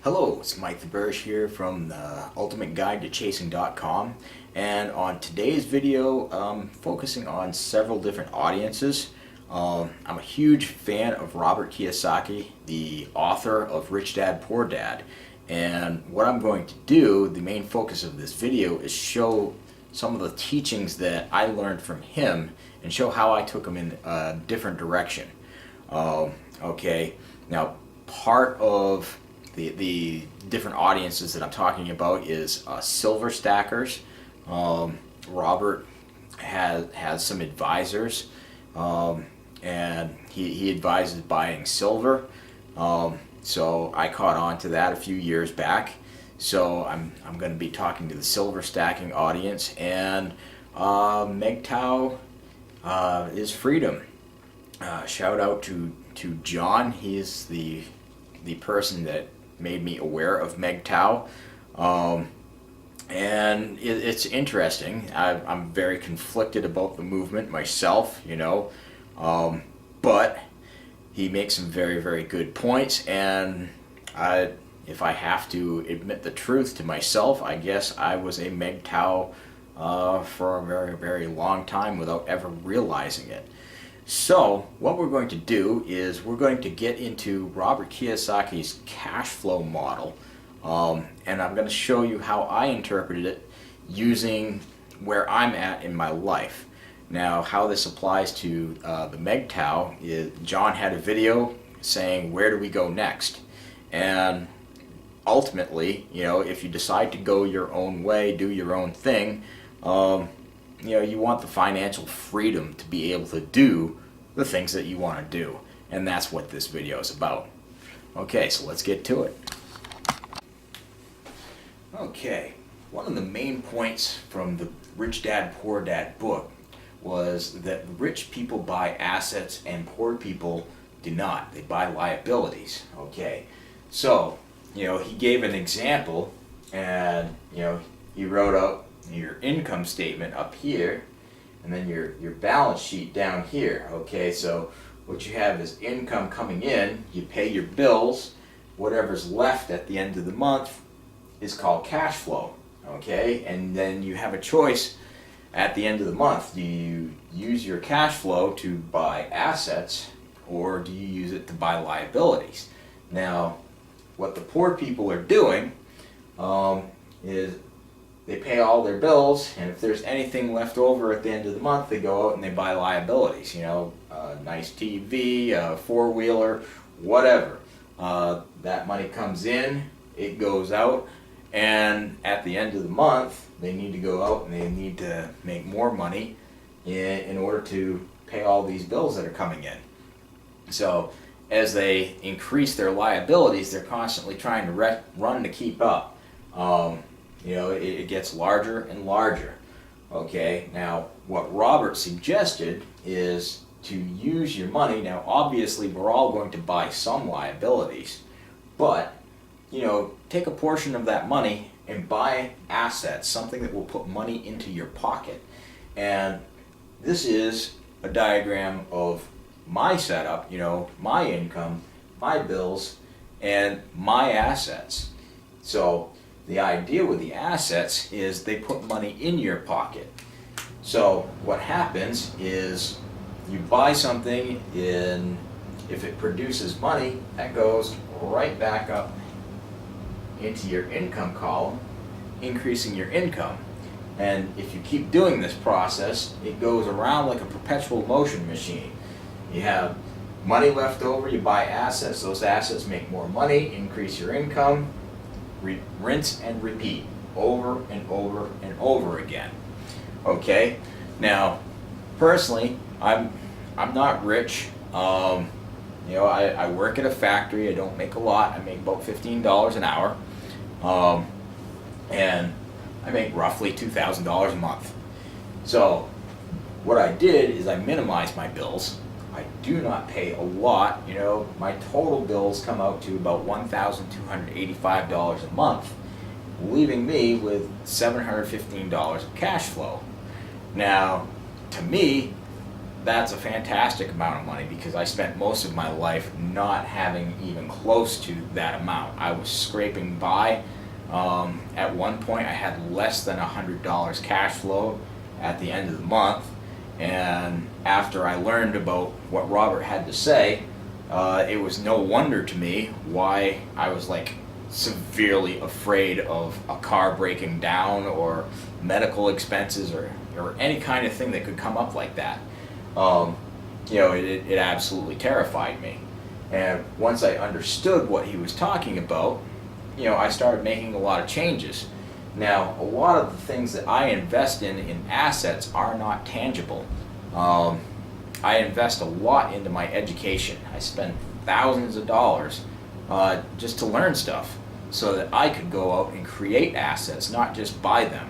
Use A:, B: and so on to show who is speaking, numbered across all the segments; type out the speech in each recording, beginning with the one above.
A: Hello, it's Mike the Burrish here from the Ultimate Guide to Chasing.com, and on today's video I'm focusing on several different audiences. I'm a huge fan of Robert Kiyosaki, the author of Rich Dad Poor Dad, and what I'm going to do, the main focus of this video, is show some of the teachings that I learned from him and show how I took them in a different direction. Okay, now part of the different audiences that I'm talking about is silver stackers. Robert has some advisors, and he advises buying silver. So I caught on to that a few years back. So I'm going to be talking to the silver stacking audience, and MGTOW is freedom. Shout out to John. He is the person that made me aware of MGTOW, and it's interesting. I'm very conflicted about the movement myself, but he makes some very, very good points, and if I have to admit the truth to myself, I guess I was a MGTOW for a very, very long time without ever realizing it. So what we're going to do is we're going to get into Robert Kiyosaki's cash flow model, and I'm going to show you how I interpreted it using where I'm at in my life. Now, how this applies to the MGTOW is John had a video saying, where do we go next? And ultimately, if you decide to go your own way, do your own thing, you want the financial freedom to be able to do the things that you want to do. And that's what this video is about. Okay, so let's get to it. Okay, one of the main points from the Rich Dad Poor Dad book was that rich people buy assets and poor people do not. They buy liabilities. Okay, so, he gave an example, and, he wrote out your income statement up here, and then your balance sheet down here. Okay, so what you have is income coming in, you pay your bills, whatever's left at the end of the month is called cash flow. Okay, and then you have a choice at the end of the month. Do you use your cash flow to buy assets, or do you use it to buy liabilities? Now, what the poor people are doing is they pay all their bills, and if there's anything left over at the end of the month, they go out and they buy liabilities. A nice TV, a four-wheeler, whatever. That money comes in, it goes out, and at the end of the month, they need to go out and they need to make more money in order to pay all these bills that are coming in. So as they increase their liabilities, they're constantly trying to run to keep up. It gets larger and larger. Okay, now what Robert suggested is to use your money. Now obviously we're all going to buy some liabilities, but take a portion of that money and buy assets, something that will put money into your pocket. And this is a diagram of my setup, my income, my bills, and my assets. So the idea with the assets is they put money in your pocket. So what happens is you buy something, and if it produces money, that goes right back up into your income column, increasing your income. And if you keep doing this process, it goes around like a perpetual motion machine. You have money left over, you buy assets, those assets make more money, increase your income, rinse and repeat over and over and over again. Okay, now personally, I'm not rich. I work at a factory. I don't make a lot. I make about $15 an hour, and I make roughly $2,000 a month. So what I did is I minimized my bills. I do not pay a lot. My total bills come out to about $1,285 a month, leaving me with $715 of cash flow. Now, to me, that's a fantastic amount of money because I spent most of my life not having even close to that amount. I was scraping by. At one point, I had less than $100 cash flow at the end of the month. And after I learned about what Robert had to say, it was no wonder to me why I was like severely afraid of a car breaking down or medical expenses or any kind of thing that could come up like that. It absolutely terrified me. And once I understood what he was talking about, I started making a lot of changes. Now, a lot of the things that I invest in assets are not tangible. I invest a lot into my education. I spend thousands of dollars just to learn stuff so that I could go out and create assets, not just buy them.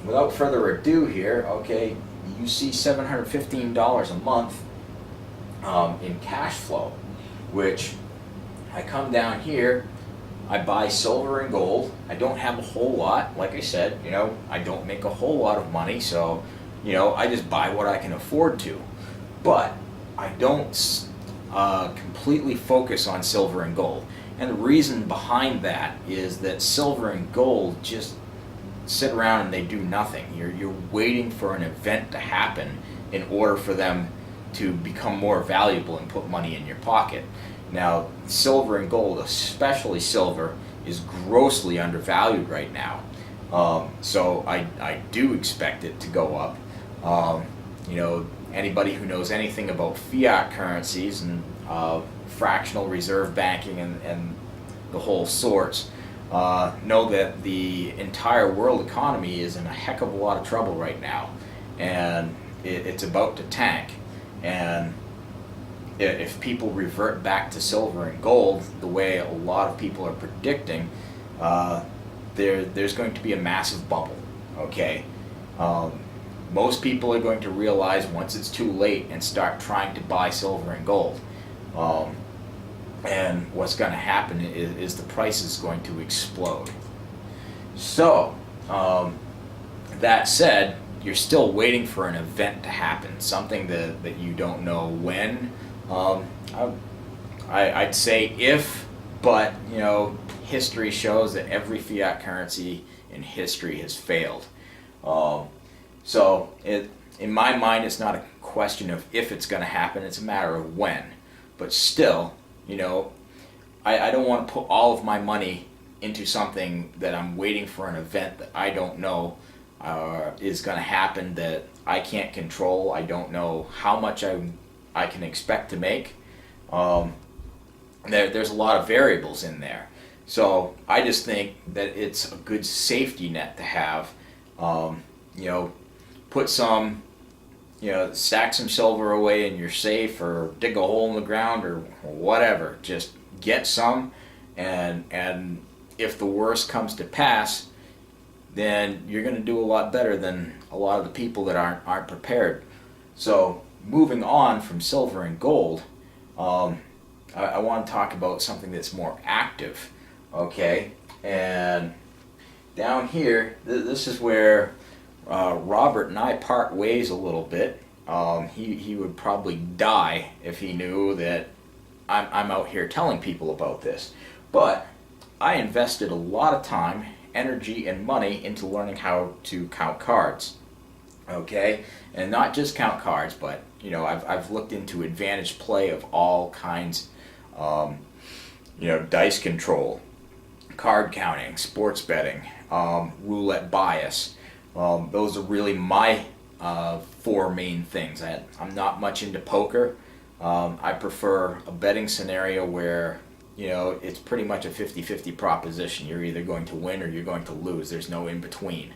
A: Without further ado here, okay, you see $715 a month in cash flow, which I come down here, I buy silver and gold. I don't have a whole lot, like I said, I don't make a whole lot of money, so, I just buy what I can afford to. But I don't completely focus on silver and gold. And the reason behind that is that silver and gold just sit around and they do nothing. You're waiting for an event to happen in order for them to become more valuable and put money in your pocket. Now, silver and gold, especially silver, is grossly undervalued right now. So I do expect it to go up. Anybody who knows anything about fiat currencies and fractional reserve banking and the whole sorts know that the entire world economy is in a heck of a lot of trouble right now, and it's about to tank. And if people revert back to silver and gold the way a lot of people are predicting, there's going to be a massive bubble. Okay, most people are going to realize once it's too late and start trying to buy silver and gold. And what's going to happen is the price is going to explode. So, that said, you're still waiting for an event to happen, something that you don't know when. I'd say if, but history shows that every fiat currency in history has failed. So in my mind, it's not a question of if it's going to happen, it's a matter of when. But still, I don't want to put all of my money into something that I'm waiting for an event that I don't know is going to happen, that I can't control. I don't know how much I can expect to make. There's a lot of variables in there. So I just think that it's a good safety net to have. Put some, stack some silver away in your safe, or dig a hole in the ground, or whatever. Just get some, and if the worst comes to pass, then you're going to do a lot better than a lot of the people that aren't prepared. So moving on from silver and gold, I want to talk about something that's more active. Okay, and down here, this is where Robert and I part ways a little bit. He would probably die if he knew that I'm out here telling people about this. But I invested a lot of time, energy, and money into learning how to count cards. Okay, and not just count cards, but I've looked into advantage play of all kinds. Dice control, card counting, sports betting, roulette bias. Those are really my four main things. I'm not much into poker. I prefer a betting scenario where it's pretty much a 50-50 proposition. You're either going to win or you're going to lose. There's no in between.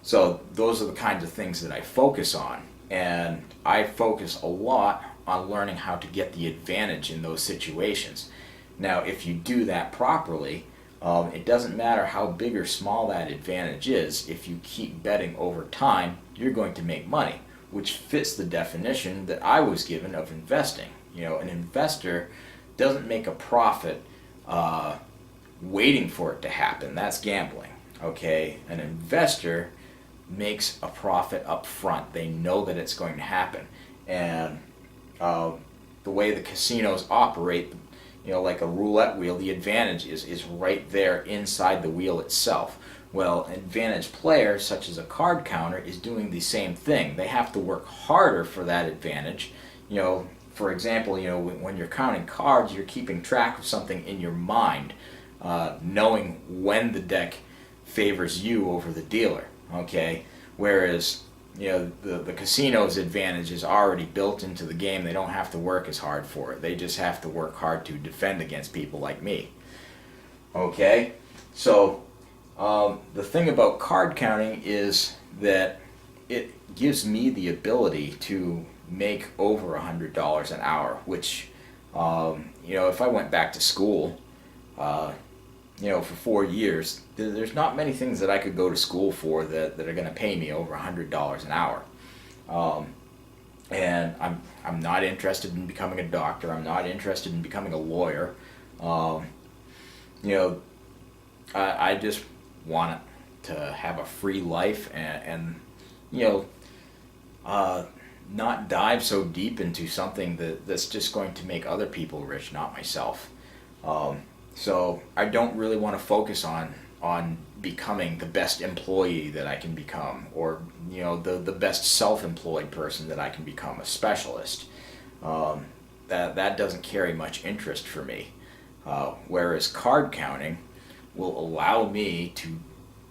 A: So those are the kinds of things that I focus on, and I focus a lot on learning how to get the advantage in those situations. Now, if you do that properly, it doesn't matter how big or small that advantage is. If you keep betting over time, you're going to make money, which fits the definition that I was given of investing. An investor doesn't make a profit waiting for it to happen. That's gambling. Okay, an investor makes a profit up front. They know that it's going to happen. And the way the casinos operate, like a roulette wheel, the advantage is right there inside the wheel itself. Well, an advantage player, such as a card counter, is doing the same thing. They have to work harder for that advantage. For example, when you're counting cards, you're keeping track of something in your mind, knowing when the deck favors you over the dealer. Okay, whereas the casino's advantage is already built into the game. They don't have to work as hard for it. They just have to work hard to defend against people like me. Okay, so the thing about card counting is that it gives me the ability to make over $100 an hour, which if I went back to school for 4 years, there's not many things that I could go to school for that are going to pay me over $100 an hour. And I'm not interested in becoming a doctor. I'm not interested in becoming a lawyer. I just want to have a free life and not dive so deep into something that's just going to make other people rich, not myself. So I don't really want to focus on becoming the best employee that I can become, or the best self-employed person that I can become, a specialist. That doesn't carry much interest for me. Whereas card counting will allow me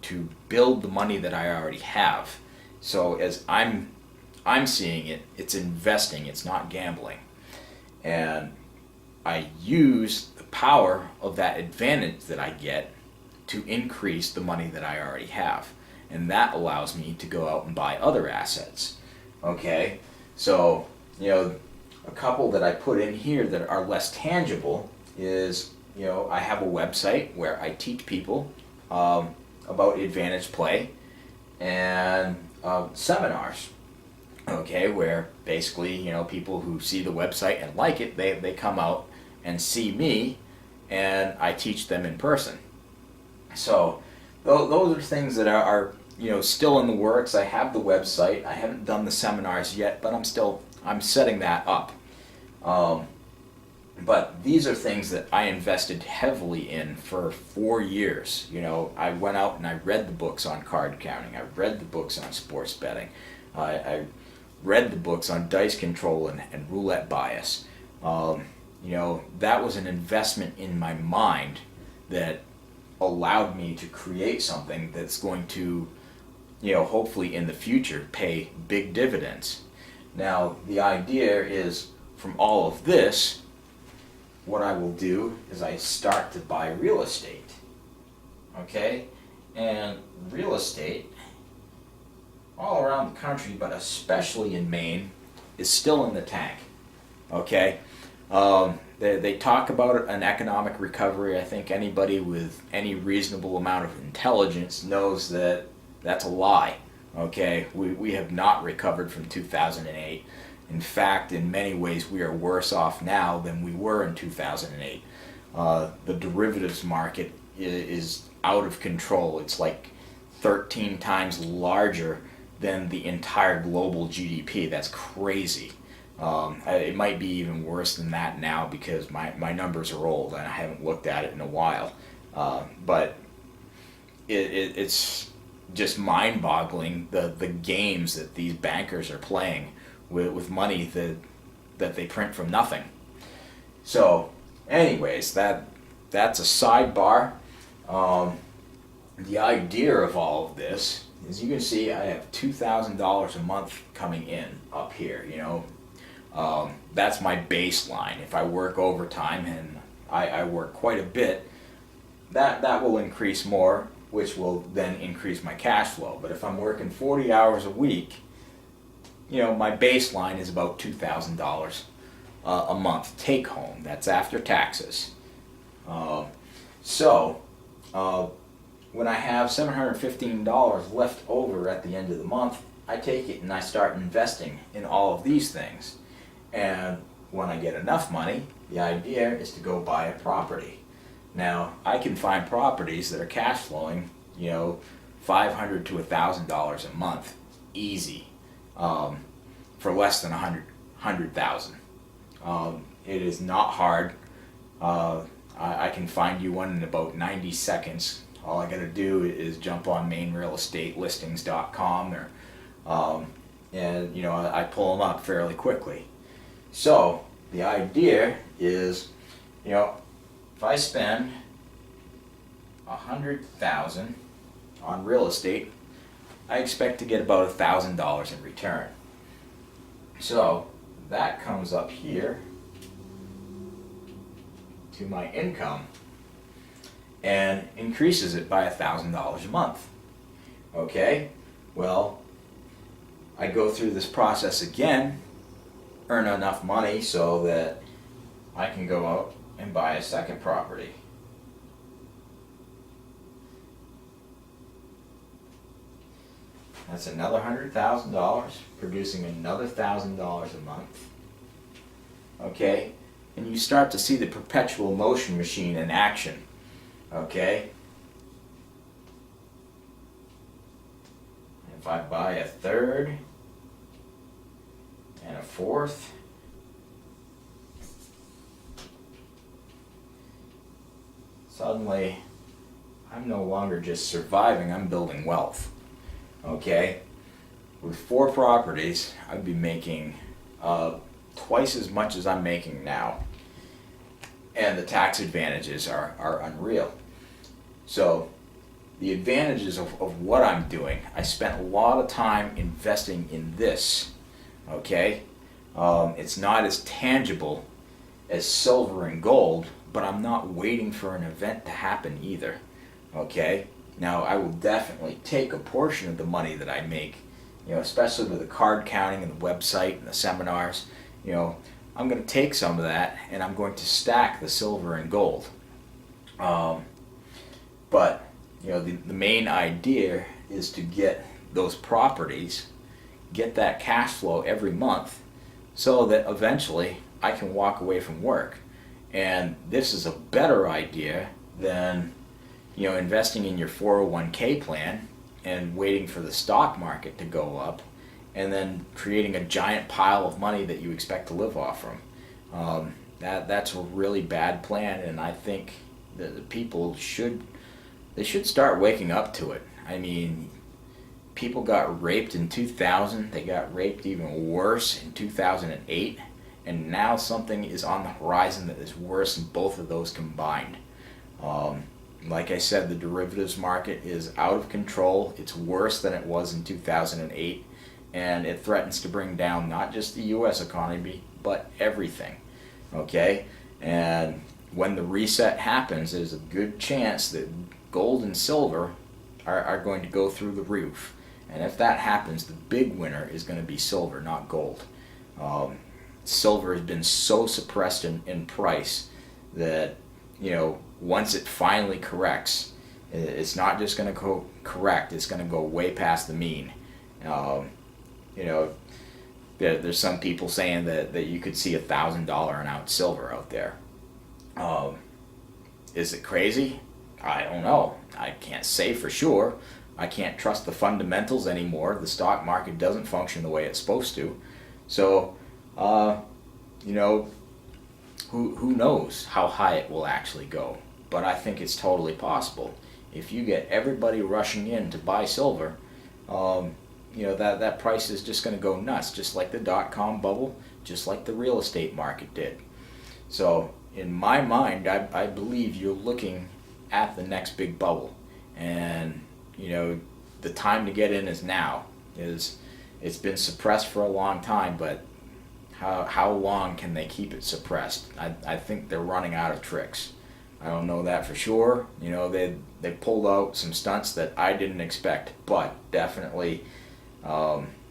A: to build the money that I already have. So as I'm seeing it, it's investing, it's not gambling. And I use the power of that advantage that I get to increase the money that I already have. And that allows me to go out and buy other assets. Okay? So, a couple that I put in here that are less tangible is, I have a website where I teach people about advantage play and seminars. Okay, where basically, people who see the website and like it, they come out and see me, and I teach them in person. So those are things that are still in the works. I have the website. I haven't done the seminars yet, but I'm setting that up. But these are things that I invested heavily in for 4 years. I went out and I read the books on card counting. I read the books on sports betting. I read the books on dice control and roulette bias. That was an investment in my mind that allowed me to create something that's going to, hopefully in the future pay big dividends. Now, the idea is, from all of this, what I will do is I start to buy real estate. Okay? And real estate, all around the country, but especially in Maine, is still in the tank. Okay? They talk about an economic recovery. I think anybody with any reasonable amount of intelligence knows that that's a lie. Okay? We have not recovered from 2008. In fact, in many ways, we are worse off now than we were in 2008. The derivatives market is out of control. It's like 13 times larger than the entire global GDP. That's crazy. It might be even worse than that now because my numbers are old and I haven't looked at it in a while. But it's just mind-boggling the games that these bankers are playing with money that they print from nothing. So, anyways, that's a sidebar. The idea of all of this is, you can see I have $2,000 a month coming in up here. That's my baseline. If I work overtime, and I work quite a bit, that will increase more, which will then increase my cash flow. But if I'm working 40 hours a week, my baseline is about $2,000 a month take home. That's after taxes. So when I have $715 left over at the end of the month, I take it and I start investing in all of these things. And when I get enough money, the idea is to go buy a property. Now, I can find properties that are cash flowing, $500 to $1,000 a month, easy, for less than 100,000. It is not hard. I can find you one in about 90 seconds. All I gotta do is jump on mainrealestateliftings.com, and I pull them up fairly quickly. So the idea is, if I spend 100,000 on real estate, I expect to get about $1,000 in return. So that comes up here to my income and increases it by $1,000 a month. Okay, well, I go through this process again, earn enough money so that I can go out and buy a second property. That's another $100,000, producing another $1,000 a month. Okay, and you start to see the perpetual motion machine in action. Okay, if I buy a third and a fourth, suddenly I'm no longer just surviving, I'm building wealth. Okay, with 4 properties, I'd be making twice as much as I'm making now, and the tax advantages are unreal. So the advantages of what I'm doing, I spent a lot of time investing in this. Okay, it's not as tangible as silver and gold, but I'm not waiting for an event to happen either. Okay, now I will definitely take a portion of the money that I make, especially with the card counting and the website and the seminars. I'm going to take some of that and I'm going to stack the silver and gold. But the main idea is to get those properties, get that cash flow every month, so that eventually I can walk away from work. And this is a better idea than investing in your 401k plan and waiting for the stock market to go up and then creating a giant pile of money that you expect to live off from. That's a really bad plan, and I think that the people should start waking up to it. I mean, people got raped in 2000, they got raped even worse in 2008, and now something is on the horizon that is worse than both of those combined. Like I said, the derivatives market is out of control. It's worse than it was in 2008, and it threatens to bring down not just the U.S. economy, but everything. Okay? And when the reset happens, there's a good chance that gold and silver are going to go through the roof. And if that happens, the big winner is going to be silver, not gold. Silver has been so suppressed in price that, once it finally corrects, it's not just going to go correct, it's going to go way past the mean. There's some people saying that you could see $1,000 an ounce silver out there. Is it crazy? I don't know. I can't say for sure. I can't trust the fundamentals anymore. The stock market doesn't function the way it's supposed to. So, who knows how high it will actually go. But I think it's totally possible. If you get everybody rushing in to buy silver, that price is just going to go nuts, just like the dot-com bubble, just like the real estate market did. So in my mind, I believe you're looking at the next big bubble, and the time to get in is now. It's been suppressed for a long time, but how long can they keep it suppressed? I think they're running out of tricks. I don't know that for sure. They pulled out some stunts that I didn't expect, but definitely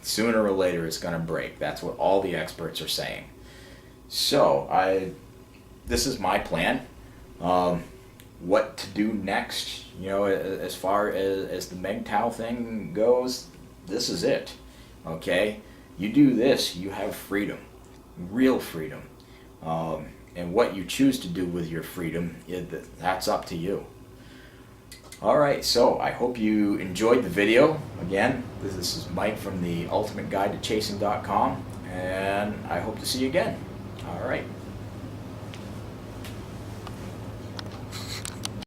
A: sooner or later it's going to break. That's what all the experts are saying. So this is my plan. What to do next? As far as the MGTOW thing goes, this is it. Okay, you do this, you have freedom, real freedom. And what you choose to do with your freedom, that's up to you. Alright, so I hope you enjoyed the video. Again, this is Mike from the Ultimate Guide to Chasing.com, and I hope to see you again. Alright.